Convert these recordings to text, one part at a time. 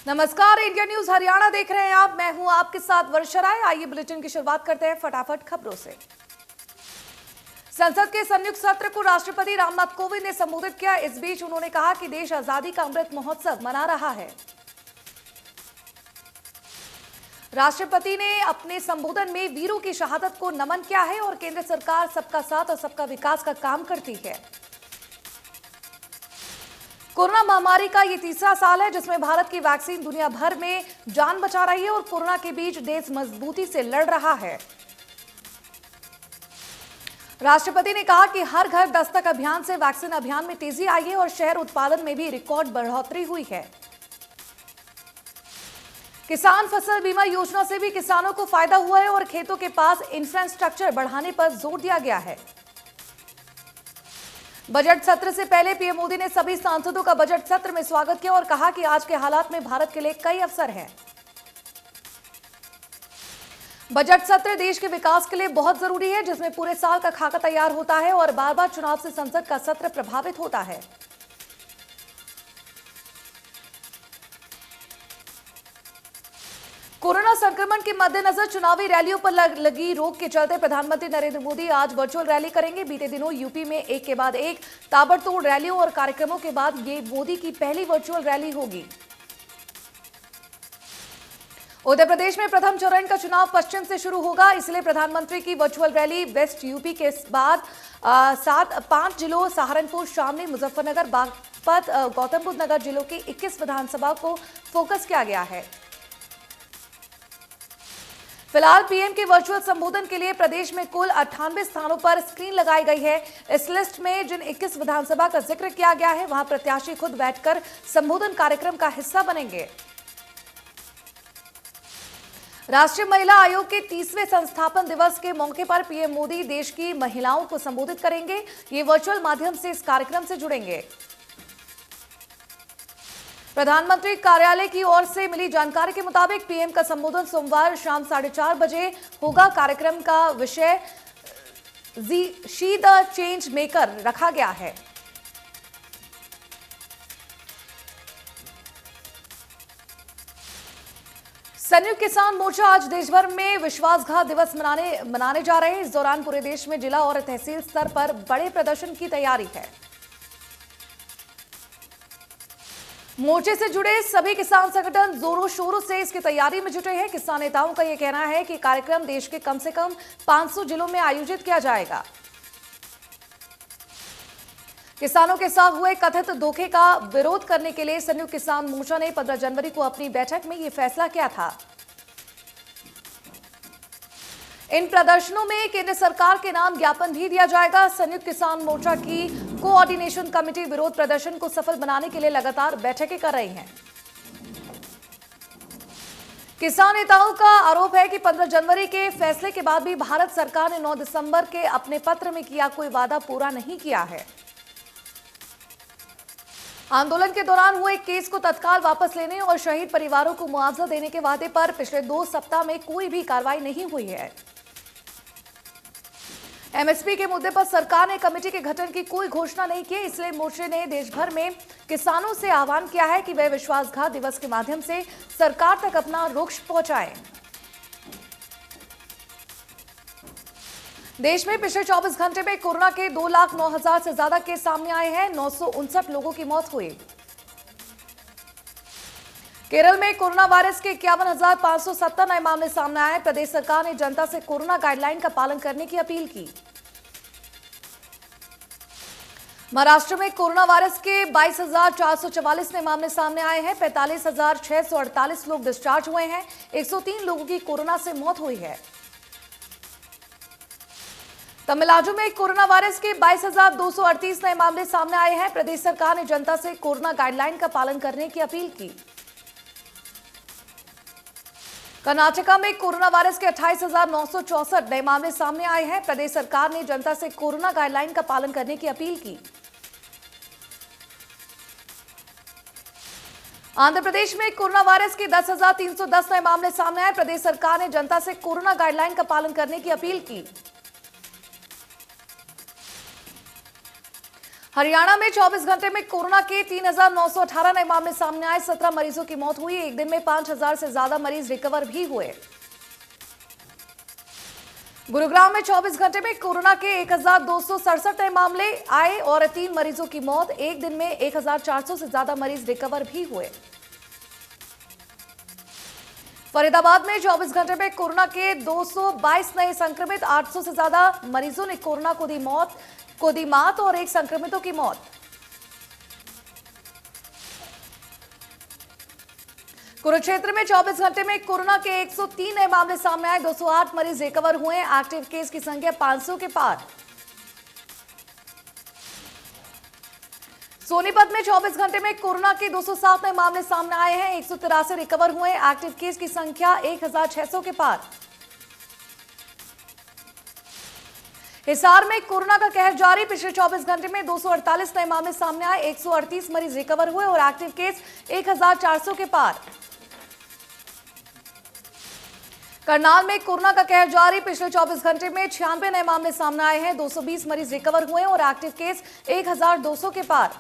नमस्कार, India news Haryana देख रहे हैं आप। मैं हूं आपके साथ वर्षा राय। आइए बुलेटिन की शुरुआत करते हैं फटाफट खबरों से। संसद के संयुक्त सत्र को राष्ट्रपति रामनाथ कोविंद ने संबोधित किया। इस बीच उन्होंने कहा कि देश आजादी का अमृत महोत्सव मना रहा है। राष्ट्रपति ने अपने संबोधन में वीरों की शहादत को नमन किया है और केंद्र सरकार सबका साथ और सबका विकास का काम करती है। कोरोना महामारी का ये तीसरा साल है जिसमें भारत की वैक्सीन दुनिया भर में जान बचा रही है और कोरोना के बीच देश मजबूती से लड़ रहा है। राष्ट्रपति ने कहा कि हर घर दस्तक अभियान से वैक्सीन अभियान में तेजी आई है और शहर उत्पादन में भी रिकॉर्ड बढ़ोतरी हुई है। किसान फसल बीमा योजना से भी किसानों को फायदा हुआ है और खेतों के पास इंफ्रास्ट्रक्चर बढ़ाने पर जोर दिया गया है। बजट सत्र से पहले पीएम मोदी ने सभी सांसदों का बजट सत्र में स्वागत किया और कहा कि आज के हालात में भारत के लिए कई अवसर हैं। बजट सत्र देश के विकास के लिए बहुत जरूरी है, जिसमें पूरे साल का खाका तैयार होता है और बार बार चुनाव से संसद का सत्र प्रभावित होता है। कोरोना संक्रमण के मद्देनजर चुनावी रैलियों पर लगी रोक के चलते प्रधानमंत्री नरेंद्र मोदी आज वर्चुअल रैली करेंगे। बीते दिनों यूपी में एक के बाद एक ताबड़तोड़ रैलियों और कार्यक्रमों के बाद ये मोदी की पहली वर्चुअल रैली होगी। उत्तर प्रदेश में प्रथम चरण का चुनाव पश्चिम से शुरू होगा, इसलिए प्रधानमंत्री की वर्चुअल रैली वेस्ट यूपी के बाद 5 जिलों सहारनपुर, शामली, मुजफ्फरनगर, बागपत, गौतम बुद्ध नगर जिलों की 21 विधानसभा को फोकस किया गया है। फिलहाल पीएम के वर्चुअल संबोधन के लिए प्रदेश में कुल 98 स्थानों पर स्क्रीन लगाई गई है। इस लिस्ट में जिन 21 विधानसभा का जिक्र किया गया है वहां प्रत्याशी खुद बैठकर संबोधन कार्यक्रम का हिस्सा बनेंगे। राष्ट्रीय महिला आयोग के 30वें संस्थापन दिवस के मौके पर पीएम मोदी देश की महिलाओं को संबोधित करेंगे। ये वर्चुअल माध्यम से इस कार्यक्रम से जुड़ेंगे। प्रधानमंत्री कार्यालय की ओर से मिली जानकारी के मुताबिक पीएम का संबोधन सोमवार शाम 4:30 बजे होगा। कार्यक्रम का विषय शी द चेंज मेकर रखा गया है। संयुक्त किसान मोर्चा आज देश भर में विश्वासघात दिवस मनाने जा रहे हैं। इस दौरान पूरे देश में जिला और तहसील स्तर पर बड़े प्रदर्शन की तैयारी है। मोर्चे से जुड़े सभी किसान संगठन जोरों शोरों से इसकी तैयारी में जुटे हैं। किसान नेताओं का यह कहना है कि कार्यक्रम देश के कम से कम 500 जिलों में आयोजित किया जाएगा। किसानों के साथ हुए कथित धोखे का विरोध करने के लिए संयुक्त किसान मोर्चा ने 15 जनवरी को अपनी बैठक में यह फैसला किया था। इन प्रदर्शनों में केंद्र सरकार के नाम ज्ञापन भी दिया जाएगा। संयुक्त किसान मोर्चा की कोऑर्डिनेशन कमेटी विरोध प्रदर्शन को सफल बनाने के लिए लगातार बैठकें कर रही है। किसान नेताओं का आरोप है कि 15 जनवरी के फैसले के बाद भी भारत सरकार ने 9 दिसंबर के अपने पत्र में किया कोई वादा पूरा नहीं किया है। आंदोलन के दौरान हुए केस को तत्काल वापस लेने और शहीद परिवारों को मुआवजा देने के वादे पर पिछले 2 सप्ताह में कोई भी कार्रवाई नहीं हुई है। एमएसपी के मुद्दे पर सरकार ने कमेटी के गठन की कोई घोषणा नहीं की, इसलिए मोर्चे ने देश भर में किसानों से आह्वान किया है कि वे विश्वासघात दिवस के माध्यम से सरकार तक अपना रुख पहुंचाएं। देश में पिछले 24 घंटे में कोरोना के 2,09,000 से ज्यादा केस सामने आए हैं। 959 लोगों की मौत हुई। केरल में कोरोना वायरस के 51,570 नए मामले सामने आए। प्रदेश सरकार ने जनता से कोरोना गाइडलाइन का पालन करने की अपील की। महाराष्ट्र में कोरोना वायरस के 22,444 नए मामले सामने आए हैं। 45,648 लोग डिस्चार्ज हुए हैं। 103 लोगों की कोरोना से मौत हुई है। तमिलनाडु में कोरोना वायरस के 22,238 नए मामले सामने आए हैं। प्रदेश सरकार ने जनता से कोरोना गाइडलाइन का पालन करने की अपील की। कर्नाटका में कोरोना वायरस के 28,964 नए मामले सामने आए हैं। प्रदेश सरकार ने जनता से कोरोना गाइडलाइन का पालन करने की अपील की। आंध्र प्रदेश में कोरोना वायरस के 10,310 नए मामले सामने आए। प्रदेश सरकार ने जनता से कोरोना गाइडलाइन का पालन करने की अपील की। हरियाणा में 24 घंटे में कोरोना के 3,918 नए मामले सामने आए। 17 मरीजों की मौत हुई। एक दिन में 5,000 से ज्यादा मरीज रिकवर भी हुए। गुरुग्राम में 24 घंटे में कोरोना के 1,267 नए मामले आए और 3 मरीजों की मौत। एक दिन में 1,400 से ज्यादा मरीज रिकवर भी हुए। फरीदाबाद में 24 घंटे में कोरोना के 222 नए संक्रमित। 800 से ज्यादा मरीजों ने कोरोना को दी मात और 1 संक्रमितों की मौत। कुरुक्षेत्र में 24 घंटे में कोरोना के 103 नए मामले सामने आए। 208 मरीज रिकवर हुए। एक्टिव केस की संख्या 500 के पार। सोनीपत में 24 घंटे में कोरोना के 207 नए मामले सामने आए हैं। 183 रिकवर हुए। एक्टिव केस की संख्या 1,600 के पार। हिसार में कोरोना का कहर जारी। पिछले 24 घंटे में 248 नए मामले सामने आए। 138 मरीज रिकवर हुए और एक्टिव केस 1,400 के पार। करनाल में कोरोना का कहर जारी। पिछले 24 घंटे में 96 नए मामले सामने आए हैं। 220 मरीज रिकवर हुए और एक्टिव केस 1,200 के पार।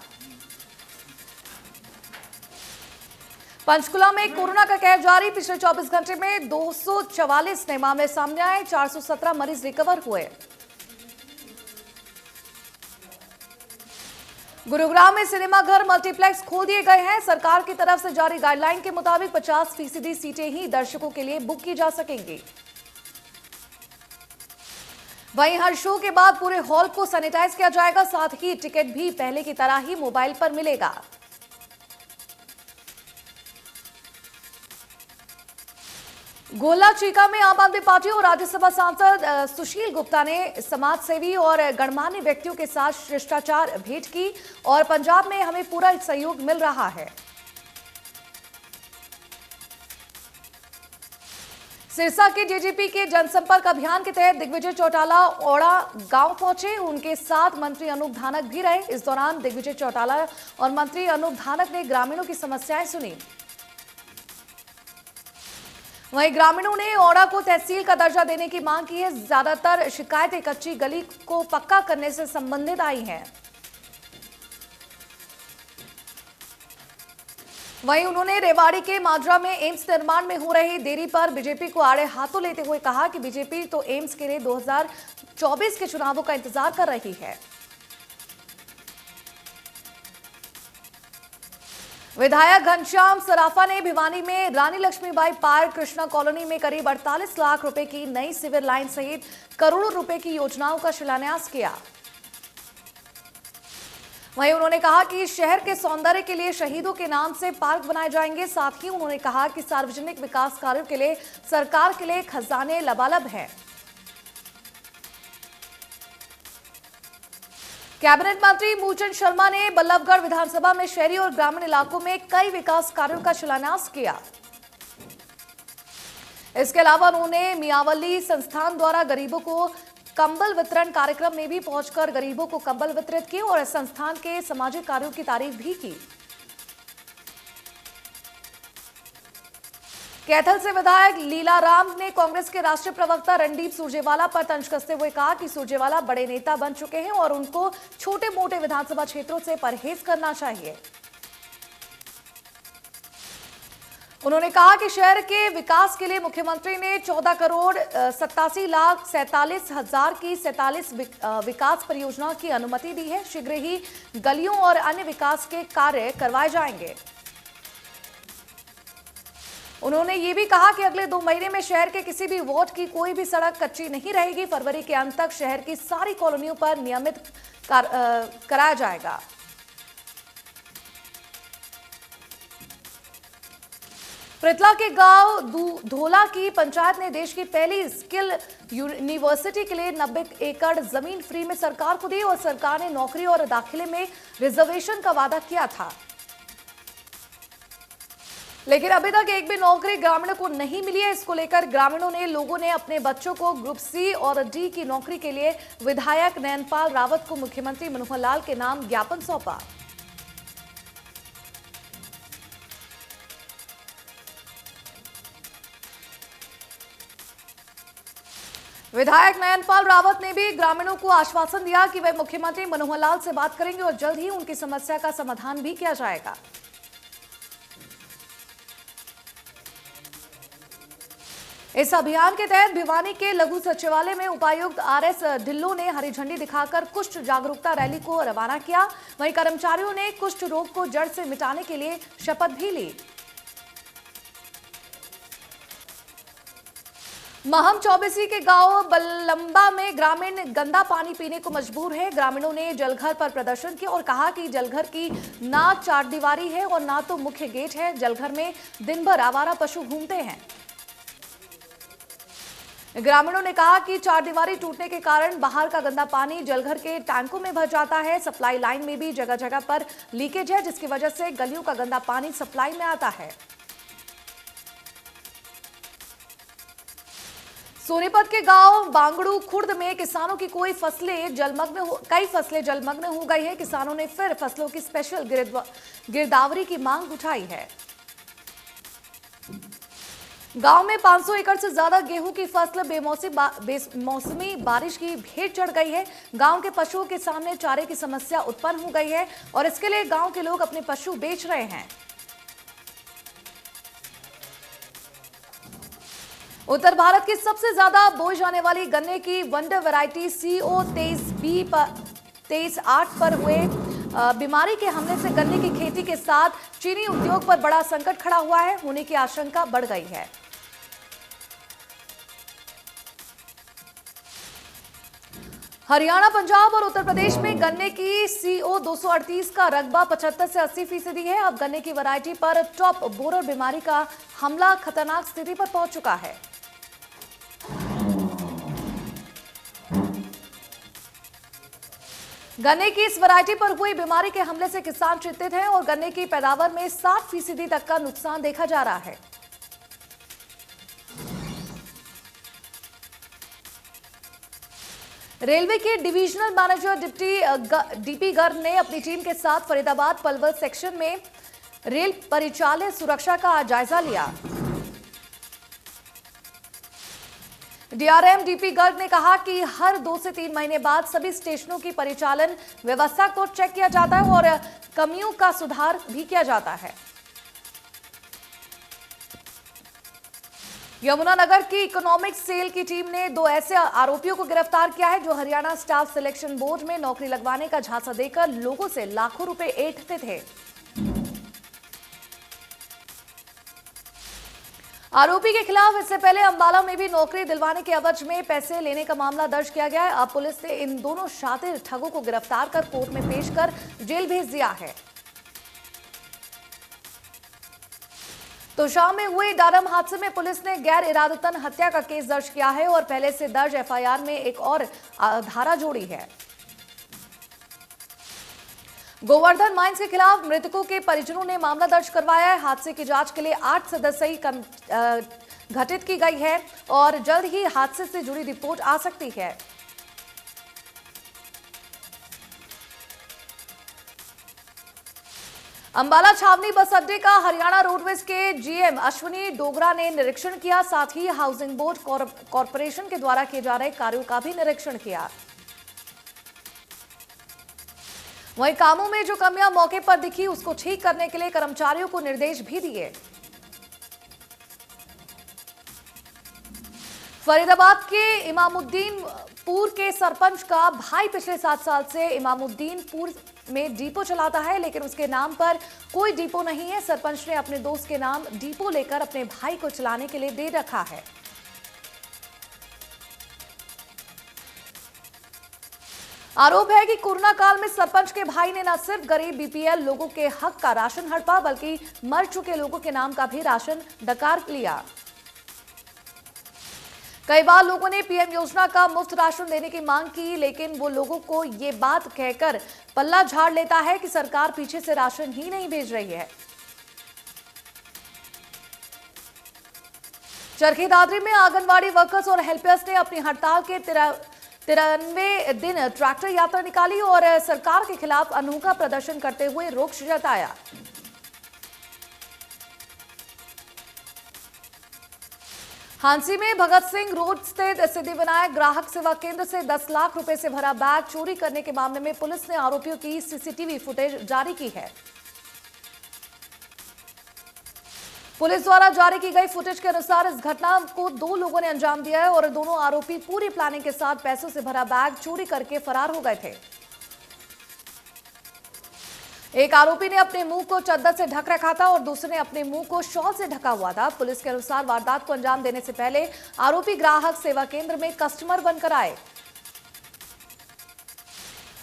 पंचकुला में कोरोना का कहर जारी। पिछले 24 घंटे में 244 नए मामले सामने आए। 417 मरीज रिकवर हुए। गुरुग्राम में सिनेमा घर मल्टीप्लेक्स खोल दिए गए हैं। सरकार की तरफ से जारी गाइडलाइन के मुताबिक 50% सीटें ही दर्शकों के लिए बुक की जा सकेंगी। वहीं हर शो के बाद पूरे हॉल को सैनिटाइज किया जाएगा। साथ ही टिकट भी पहले की तरह ही मोबाइल पर मिलेगा। गोला चीका में आम आदमी पार्टी और राज्यसभा सांसद सुशील गुप्ता ने समाजसेवी और गणमान्य व्यक्तियों के साथ शिष्टाचार भेंट की और पंजाब में हमें पूरा सहयोग मिल रहा है। सिरसा के डीजीपी के जनसंपर्क अभियान के तहत दिग्विजय चौटाला औड़ा गांव पहुंचे। उनके साथ मंत्री अनूप धानक भी रहे। इस दौरान दिग्विजय चौटाला और मंत्री अनूप धानक ने ग्रामीणों की समस्याएं सुनी। वहीं ग्रामीणों ने औड़ा को तहसील का दर्जा देने की मांग की है। ज्यादातर शिकायतें कच्ची गली को पक्का करने से संबंधित आई हैं। वहीं उन्होंने रेवाड़ी के माजरा में एम्स निर्माण में हो रही देरी पर बीजेपी को आड़े हाथों लेते हुए कहा कि बीजेपी तो एम्स के लिए 2024 के चुनावों का इंतजार कर रही है। विधायक घनश्याम सराफा ने भिवानी में रानी लक्ष्मीबाई पार्क कृष्णा कॉलोनी में करीब 48 लाख रुपए की नई सीवर लाइन सहित करोड़ों रुपए की योजनाओं का शिलान्यास किया। वहीं उन्होंने कहा कि शहर के सौंदर्य के लिए शहीदों के नाम से पार्क बनाए जाएंगे। साथ ही उन्होंने कहा कि सार्वजनिक विकास कार्यों के लिए सरकार के लिए खजाने लबालब हैं। कैबिनेट मंत्री मूलचंद शर्मा ने बल्लभगढ़ विधानसभा में शहरी और ग्रामीण इलाकों में कई विकास कार्यों का शिलान्यास किया। इसके अलावा उन्होंने मियावली संस्थान द्वारा गरीबों को कंबल वितरण कार्यक्रम में भी पहुंचकर गरीबों को कंबल वितरित किए और संस्थान के सामाजिक कार्यों की तारीफ भी की। कैथल से विधायक लीलाराम ने कांग्रेस के राष्ट्रीय प्रवक्ता रणदीप सुरजेवाला पर तंज कसते हुए कहा कि सुरजेवाला बड़े नेता बन चुके हैं और उनको छोटे मोटे विधानसभा क्षेत्रों से परहेज करना चाहिए। उन्होंने कहा कि शहर के विकास के लिए मुख्यमंत्री ने 14,87,47,हजार की 47 विकास परियोजनाओं की अनुमति दी है। शीघ्र ही गलियों और अन्य विकास के कार्य करवाए जाएंगे। उन्होंने ये भी कहा कि अगले 2 महीने में शहर के किसी भी वार्ड की कोई भी सड़क कच्ची नहीं रहेगी। फरवरी के अंत तक शहर की सारी कॉलोनियों पर नियमित कराया जाएगा। पृथला के गांव धोला की पंचायत ने देश की पहली स्किल यूनिवर्सिटी के लिए 90 एकड़ जमीन फ्री में सरकार को दी और सरकार ने नौकरी और दाखिले में रिजर्वेशन का वादा किया था, लेकिन अभी तक एक भी नौकरी ग्रामीणों को नहीं मिली है। इसको लेकर ग्रामीणों ने लोगों ने अपने बच्चों को ग्रुप सी और डी की नौकरी के लिए विधायक नयनपाल रावत को मुख्यमंत्री मनोहर लाल के नाम ज्ञापन सौंपा। विधायक नयनपाल रावत ने भी ग्रामीणों को आश्वासन दिया कि वे मुख्यमंत्री मनोहर लाल से बात करेंगे और जल्द ही उनकी समस्या का समाधान भी किया जाएगा। इस अभियान के तहत भिवानी के लघु सचिवालय में उपायुक्त आरएस ढिल्लों ने हरी झंडी दिखाकर कुष्ठ जागरूकता रैली को रवाना किया। वहीं कर्मचारियों ने कुष्ठ रोग को जड़ से मिटाने के लिए शपथ भी ली। महम चौबीसी के गांव बल्लंबा में ग्रामीण गंदा पानी पीने को मजबूर है। ग्रामीणों ने जलघर पर प्रदर्शन किया और कहा कि जलघर की ना चारदीवारी है और ना तो मुख्य गेट है। जलघर में दिन भर आवारा पशु घूमते हैं। ग्रामीणों ने कहा कि चारदीवारी टूटने के कारण बाहर का गंदा पानी जलघर के टैंकों में भर जाता है। सप्लाई लाइन में भी जगह जगह पर लीकेज है, जिसकी वजह से गलियों का गंदा पानी सप्लाई में आता है। सोनीपत के गांव बांगड़ू खुर्द में किसानों की कई फसलें जलमग्न हो गई है। किसानों ने फिर फसलों की स्पेशल गिरदावरी की मांग उठाई है। गांव में 500 एकड़ से ज्यादा गेहूं की फसल बेमौसमी बारिश की भेंट चढ़ गई है। गांव के पशुओं के सामने चारे की समस्या उत्पन्न हो गई है और इसके लिए गांव के लोग अपने पशु बेच रहे हैं। उत्तर भारत की सबसे ज्यादा बोई जाने वाली गन्ने की वंडर वैरायटी CO 23B-23-8 पर हुए बीमारी के हमले से गन्ने की खेती के साथ चीनी उद्योग पर बड़ा संकट खड़ा हुआ है, होने की आशंका बढ़ गई है। हरियाणा, पंजाब और उत्तर प्रदेश में गन्ने की CO 238 का रकबा 75 से 80% है। अब गन्ने की वैरायटी पर टॉप बोरर बीमारी का हमला खतरनाक स्थिति पर पहुंच चुका है। गन्ने की इस वैरायटी पर हुई बीमारी के हमले से किसान चिंतित हैं और गन्ने की पैदावार में 60% तक का नुकसान देखा जा रहा है। रेलवे के डिविजनल मैनेजर डीपी गर्ग ने अपनी टीम के साथ फरीदाबाद पलवल सेक्शन में रेल परिचालन सुरक्षा का जायजा लिया। डीआरएम डीपी गर्ग ने कहा कि हर 2 से 3 महीने बाद सभी स्टेशनों की परिचालन व्यवस्था को चेक किया जाता है और कमियों का सुधार भी किया जाता है। यमुनानगर की इकोनॉमिक सेल की टीम ने 2 ऐसे आरोपियों को गिरफ्तार किया है जो हरियाणा स्टाफ सिलेक्शन बोर्ड में नौकरी लगवाने का झांसा देकर लोगों से लाखों रुपए ऐंठते थे। आरोपी के खिलाफ इससे पहले अंबाला में भी नौकरी दिलवाने के एवज में पैसे लेने का मामला दर्ज किया गया है। अब पुलिस ने इन दोनों शातिर ठगों को गिरफ्तार कर कोर्ट में पेश कर जेल भेज दिया है। तो शाम में हुए डारम हादसे में पुलिस ने गैर इरादतन हत्या का केस दर्ज किया है और पहले से दर्ज एफआईआर में एक और धारा जोड़ी है। गोवर्धन माइंस के खिलाफ मृतकों के परिजनों ने मामला दर्ज करवाया है। हादसे की जांच के लिए 8 सदस्यीय गठित की गई है और जल्द ही हादसे से जुड़ी रिपोर्ट आ सकती है। अंबाला छावनी बस अड्डे का हरियाणा रोडवेज के जीएम अश्विनी डोगरा ने निरीक्षण किया। साथ ही हाउसिंग बोर्ड कॉरपोरेशन के द्वारा किए जा रहे कार्यों का भी निरीक्षण किया। वहीं कामों में जो कमियां मौके पर दिखी उसको ठीक करने के लिए कर्मचारियों को निर्देश भी दिए। फरीदाबाद के इमामुद्दीनपुर के सरपंच का भाई पिछले 7 साल से इमामुद्दीनपुर में डिपो चलाता है, लेकिन उसके नाम पर कोई डिपो नहीं है। सरपंच ने अपने दोस्त के नाम डिपो लेकर अपने भाई को चलाने के लिए दे रखा है। आरोप है कि कोरोना काल में सरपंच के भाई ने न सिर्फ गरीब बीपीएल लोगों के हक का राशन हड़पा, बल्कि मर चुके लोगों के नाम का भी राशन डकार लिया। कई बार लोगों ने पीएम योजना का मुफ्त राशन देने की मांग की, लेकिन वो लोगों को ये बात कहकर पल्ला झाड़ लेता है कि सरकार पीछे से राशन ही नहीं भेज रही है। चरखी दादरी में आंगनबाड़ी वर्कर्स और हेल्पर्स ने अपनी हड़ताल के 93 दिन ट्रैक्टर यात्रा निकाली और सरकार के खिलाफ अनोखा प्रदर्शन करते हुए रोष जताया। हांसी में भगत सिंह रोड स्थित सिद्धिविनायक ग्राहक सेवा केंद्र से 10 लाख रुपए से भरा बैग चोरी करने के मामले में पुलिस ने आरोपियों की सीसीटीवी फुटेज जारी की है। पुलिस द्वारा जारी की गई फुटेज के अनुसार इस घटना को 2 लोगों ने अंजाम दिया है और दोनों आरोपी पूरी प्लानिंग के साथ पैसों से भरा बैग चोरी करके फरार हो गए थे। एक आरोपी ने अपने मुंह को चद्दर से ढक रखा था और दूसरे ने अपने मुंह को शॉल से ढका हुआ था। पुलिस के अनुसार वारदात को अंजाम देने से पहले आरोपी ग्राहक सेवा केंद्र में कस्टमर बनकर आए।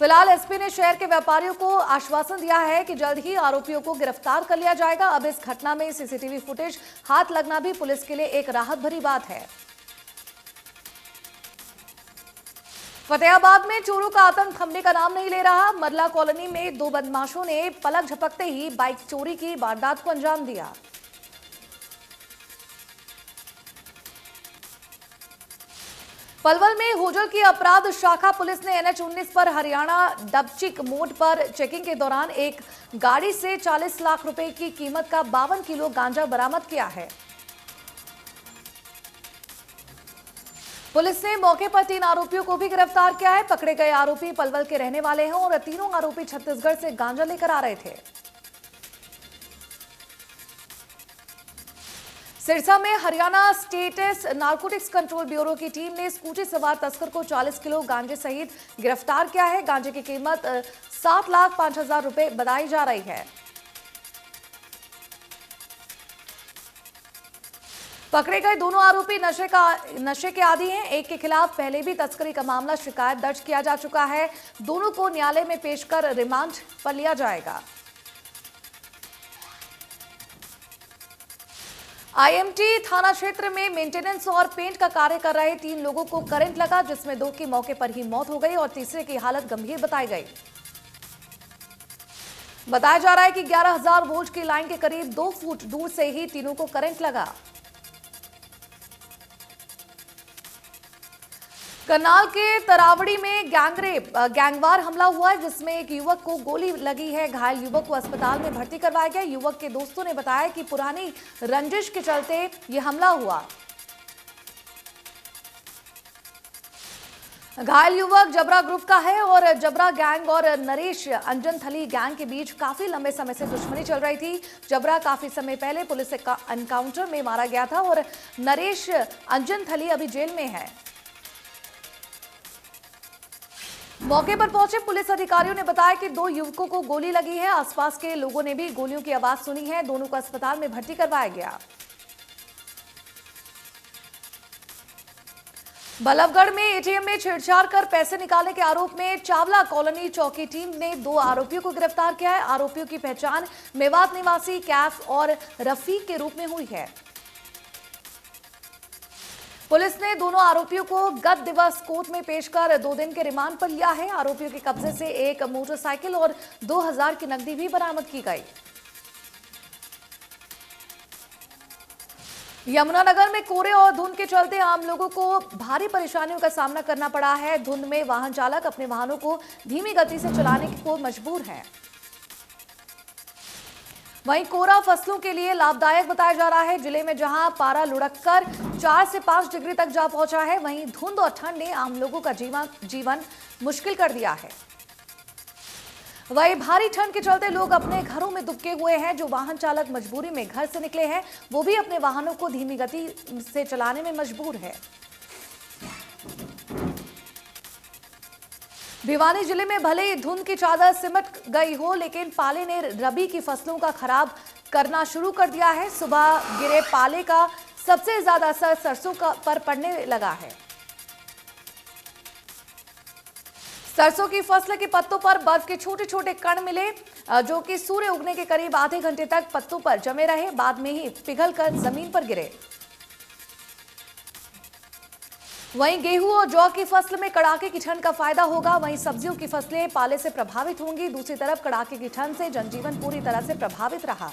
फिलहाल एसपी ने शहर के व्यापारियों को आश्वासन दिया है कि जल्द ही आरोपियों को गिरफ्तार कर लिया जाएगा। अब इस घटना में सीसीटीवी फुटेज हाथ लगना भी पुलिस के लिए एक राहत भरी बात है। फतेहाबाद में चोरों का आतंक थमने का नाम नहीं ले रहा। मरला कॉलोनी में 2 बदमाशों ने पलक झपकते ही बाइक चोरी की वारदात को अंजाम दिया। पलवल में होजल की अपराध शाखा पुलिस ने NH-19 पर हरियाणा डबचिक मोड़ पर चेकिंग के दौरान एक गाड़ी से 40 लाख रुपए की कीमत का 52 किलो गांजा बरामद किया है। पुलिस ने मौके पर 3 आरोपियों को भी गिरफ्तार किया है। पकड़े गए आरोपी पलवल के रहने वाले हैं और तीनों आरोपी छत्तीसगढ़ से गांजा लेकर आ रहे थे। सिरसा में Haryana state narcotics control bureau की टीम ने स्कूटी सवार तस्कर को 40 किलो गांजे सहित गिरफ्तार किया है। गांजे की कीमत 7,05,000 रुपए बताई जा रही है। पकड़े गए दोनों आरोपी नशे के आदी हैं। एक के खिलाफ पहले भी तस्करी का मामला शिकायत दर्ज किया जा चुका है। दोनों को न्यायालय में पेश कर रिमांड पर लिया जाएगा। आईएमटी थाना क्षेत्र में मेंटेनेंस और पेंट का कार्य कर रहे 3 लोगों को करंट लगा, जिसमें 2 की मौके पर ही मौत हो गई और तीसरे की हालत गंभीर बताई गई। बताया जा रहा है कि 11,000 वोल्ट की लाइन के करीब 2 फुट दूर से ही तीनों को करंट लगा। करनाल के तरावड़ी में गैंगवार हमला हुआ है, जिसमें एक युवक को गोली लगी है। घायल युवक को अस्पताल में भर्ती करवाया गया। युवक के दोस्तों ने बताया कि पुरानी रंजिश के चलते यह हमला हुआ। घायल युवक जबरा ग्रुप का है और जबरा गैंग और नरेश अंजनथली गैंग के बीच काफी लंबे समय से दुश्मनी चल रही थी। जबरा काफी समय पहले पुलिस एनकाउंटर में मारा गया था और नरेश अंजनथली अभी जेल में है। मौके पर पहुंचे पुलिस अधिकारियों ने बताया कि 2 युवकों को गोली लगी है। आसपास के लोगों ने भी गोलियों की आवाज सुनी है। दोनों को अस्पताल में भर्ती करवाया गया। बल्लभगढ़ में एटीएम में छेड़छाड़ कर पैसे निकालने के आरोप में चावला कॉलोनी चौकी टीम ने 2 आरोपियों को गिरफ्तार किया है। आरोपियों की पहचान मेवात निवासी कैफ और रफीक के रूप में हुई है। पुलिस ने दोनों आरोपियों को गत दिवस कोर्ट में पेश कर 2 दिन के रिमांड पर लिया है। आरोपियों के कब्जे से एक मोटरसाइकिल और 2,000 की नकदी भी बरामद की गई। यमुनानगर में कोहरे और धुंध के चलते आम लोगों को भारी परेशानियों का सामना करना पड़ा है। धुंध में वाहन चालक अपने वाहनों को धीमी गति से चलाने को मजबूर है। वहीं कोहरा फसलों के लिए लाभदायक बताया जा रहा है। जिले में जहां पारा लुढ़ककर 4 से 5 डिग्री तक जा पहुंचा है, वहीं धुंध और ठंड ने आम लोगों का जीवन मुश्किल कर दिया है। वहीं भारी ठंड के चलते लोग अपने घरों में दुबके हुए हैं। जो वाहन चालक मजबूरी में घर से निकले हैं, वो भी अपने वाहनों को धीमी गति से चलाने में मजबूर है। भिवानी जिले में भले ही धुंध की चादर सिमट गई हो, लेकिन पाले ने रबी की फसलों का खराब करना शुरू कर दिया है। सुबह गिरे पाले का सबसे ज्यादा असर सरसों पर पड़ने लगा है। सरसों की फसल के पत्तों पर बर्फ के छोटे छोटे कण मिले, जो कि सूर्य उगने के करीब आधे घंटे तक पत्तों पर जमे रहे, बाद में ही पिघलकर जमीन पर गिरे। वहीं गेहूं और जौ की फसल में कड़ाके की ठंड का फायदा होगा। वहीं सब्जियों की फसलें पाले से प्रभावित होंगी। दूसरी तरफ कड़ाके की ठंड से जनजीवन पूरी तरह से प्रभावित रहा।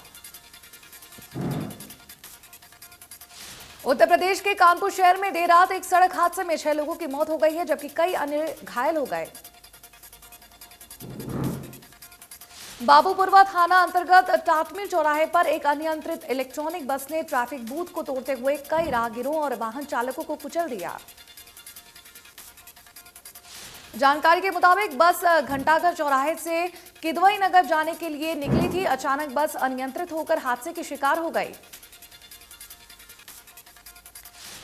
उत्तर प्रदेश के कानपुर शहर में देर रात एक सड़क हादसे में 6 लोगों की मौत हो गई है, जबकि कई अन्य घायल हो गए। बाबूपुरवा थाना अंतर्गत टाटमी चौराहे पर एक अनियंत्रित इलेक्ट्रॉनिक बस ने ट्रैफिक बूथ को तोड़ते हुए कई राहगीरों और वाहन चालकों को कुचल दिया। जानकारी के मुताबिक बस घंटाघर चौराहे से किदवई नगर जाने के लिए निकली थी। अचानक बस अनियंत्रित होकर हादसे की शिकार हो गई।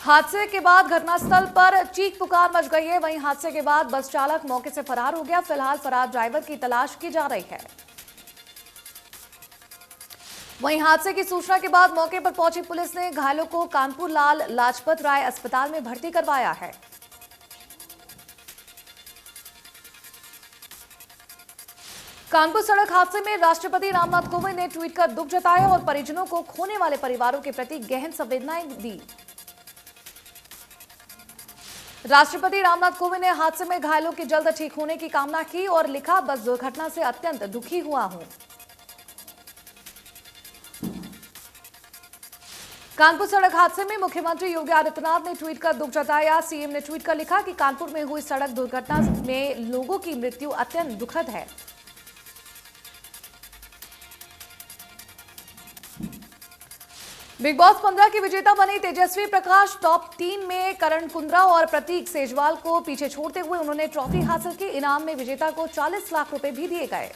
हादसे के बाद घटनास्थल पर चीख पुकार मच गई है। वहीं हादसे के बाद बस चालक मौके से फरार हो गया। फिलहाल फरार ड्राइवर की तलाश की जा रही है। वहीं हादसे की सूचना के बाद मौके पर पहुंची पुलिस ने घायलों को कानपुर लाल लाजपत राय अस्पताल में भर्ती करवाया है। कानपुर सड़क हादसे में राष्ट्रपति रामनाथ कोविंद ने ट्वीट कर दुख जताया और परिजनों को खोने वाले परिवारों के प्रति गहन संवेदनाएं दी। राष्ट्रपति रामनाथ कोविंद ने हादसे में घायलों के जल्द ठीक होने की कामना की और लिखा, बस दुर्घटना से अत्यंत दुखी हुआ हूं। कानपुर सड़क हादसे में मुख्यमंत्री योगी आदित्यनाथ ने ट्वीट कर दुख जताया। सीएम ने ट्वीट कर लिखा कि कानपुर में हुई सड़क दुर्घटना में लोगों की मृत्यु अत्यंत दुखद है। बिग बॉस 15 की विजेता बनी तेजस्वी प्रकाश। टॉप 3 में करण कुंद्रा और प्रतीक सेजवाल को पीछे छोड़ते हुए उन्होंने ट्रॉफी हासिल की। इनाम में विजेता को 40 लाख रुपए भी दिए गए।